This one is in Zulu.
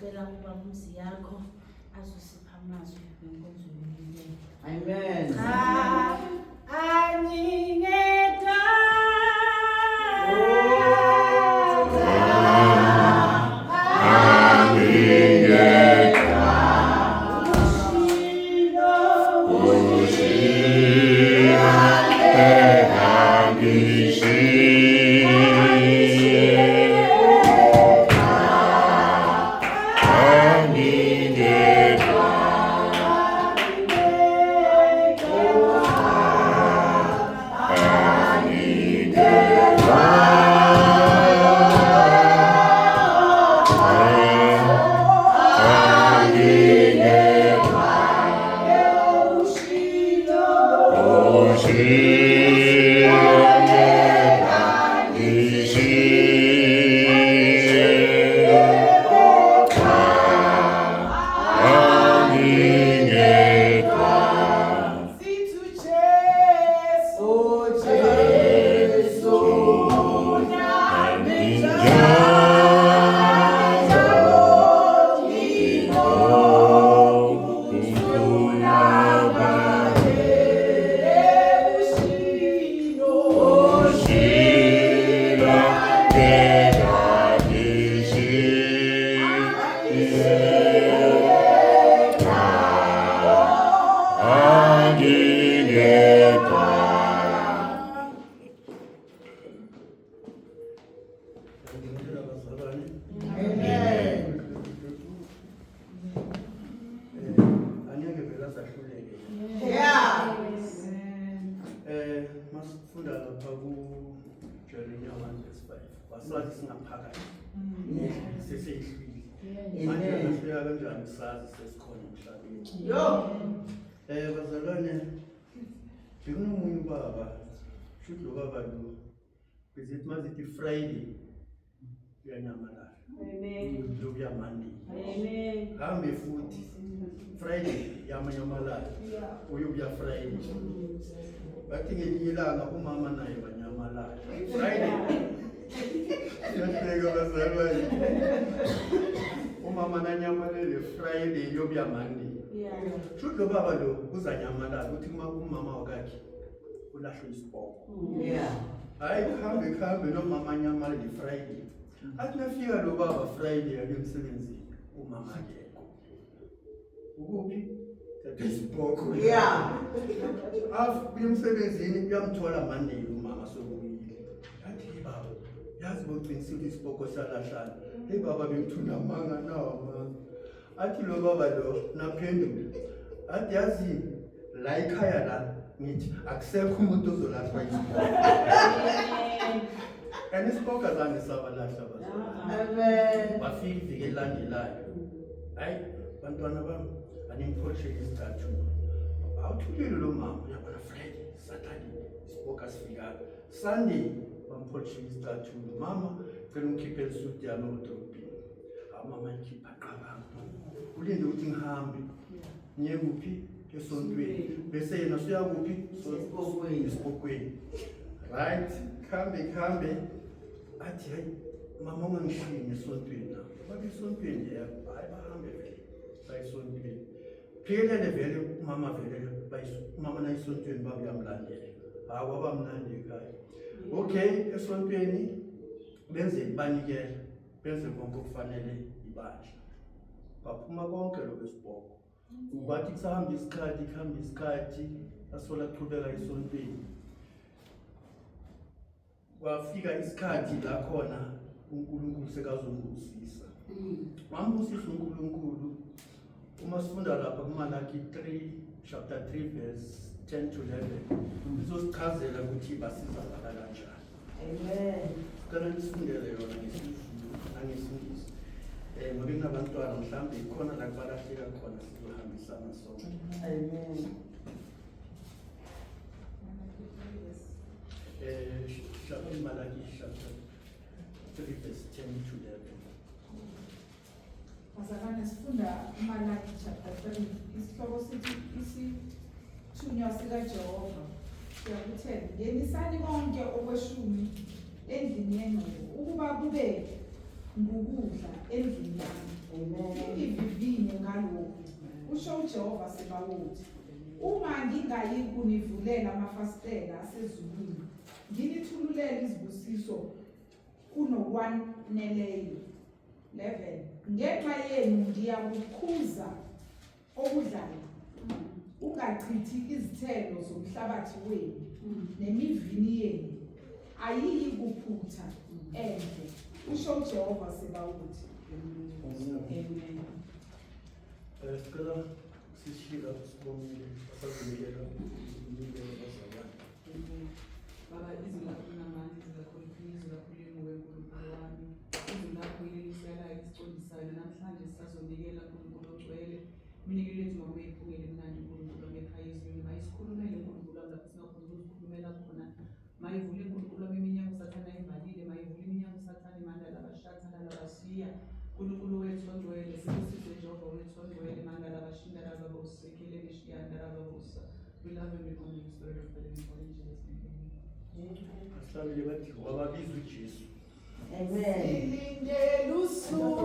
ngicela ukuba umzi yakho azosipha amazwi ngenkonzo yomlilo. Amen. Angingedwa masifunda lapha ku-Jeremiah 1:5 wasazi singaphakathi seseyihlwile manje nasifika kanjani sazi sesikhona emhlabeni bazalwane bekunomunye ubaba shuthi lo baba lo bezithi mazithi Friday uyanyamalala lokuya Monday hambe futhi Friday yamanyamalala uyokuya Friday bathi ngelinye ilanga umama naye banyamalala Friday yahleka bazalwane umama nanyamalele Friday yokuya Monday shuthi lo baba lo uzanyamalala uthi umama wakhe ulahlwe isibhoko hayi kuhambe nomama nyamalele Friday athi nafika lo baba Friday emsebenzini umama akekho ukuphi isibhoko emsebenzini uyamthola Monday umama sokuyile athi baba yazi boqinisile isibhoko salahlana baba bemthuna manga nawo athi lo baba lo naphendula athi yazi la ekhaya la ngithi akusekho umuntu ozolahlwa isibhoko isibhoko azange sabalahla bazalwane bafika iviki elandelayo hayi bantwana bami aningiphoshele isithathu awuthulile lo mama uyabona Friday Saturday isibhoko asifika Sunday bamphoshele isithathu mama cela ungikhiphe isuti yami edrobhini mama ikhipha qabanga ulinde ukuthi ngihambe ngiye kuphi esontweni bese yena usuyakuphi esibhokweni right khambe athi hayi mama ungangishiyi esontweni na babe esontweni hayi bahambe vele bayisontweni philele vele umama na esontweni babuyamlandela kwaba mnandi ekhaya okay esontweni benze banikela benze konke okufanele ibandla baphuma konke lokho esibhoko kwathi kusahamba isikhathi asola kuqhubeka esontweni kwafika isikhathi la khona uNkulunkulu sekazongusisa wambusisa uNkulunkulu uma sifunda lapha kuMalaki 3 chapter 3 verse 10 to 11 izosichazela ukuthi basizakala kanjani. Amen. Kana nisifundele yona ngesizulu nangesingisi ngoba kunabantwana mhlawumbe ikhona la kubalahleka khona sizohambisana sonke. Amen. Chapter Malaki chapter 3 verse 10 to 11. Bazalwane sifunda uMalaki chapter 3 isihloko sithi isithunywa sikaJehova siyakuthela ngenisani konke okweshumi endlini yengcebo ukuba kube ngukudla endlini yami Ngivivinye ngalokhu, usho uJehova Sebawothi. Uma ngingayi kunivulela amafasitela asezulwini, nginithululele izibusiso kunokwaneleyo. 11. Ngenxa yenu ngiyakukhuza okudlayo, ungachithi izithelo zomhlabathi wenu, nemivini yenu ayiyi kuphutha enhle, usho uJehova Sebawothi. Amen. Sicela sishila sibonile asazinikela umnikelo bazalwane. Baba, izwi lakho linamandla, izwi lakho liqinile, izwi lakho linguwe nkulunkulu wami. Izwi lakho yililiselayo elisiqondisayo, namhlanje sisazonikela nkulunkulu ogcwele. Iminikelo yethu makube yiphungile mnandi nkulunkulu wami ekhaya ezweni. Mayisikhulumele nkulunkulu wami lapho singakhona ukuzikhulumela khona. Mayivule nkulunkulu wami iminyango usathane ayivalile, mayivule iminyango usathane mandala abashathana labashiya. Nkulunkulu wethu ongcwele, sibusize Jehova wethu ongcwele, mandala abashinda rababosa, ekelele shiyanda rababosa. We love and we honor you, Spirit of the living God, in Jesus' name. Asihlabele bathi wababiza uJesu. Amen. Silindele usuku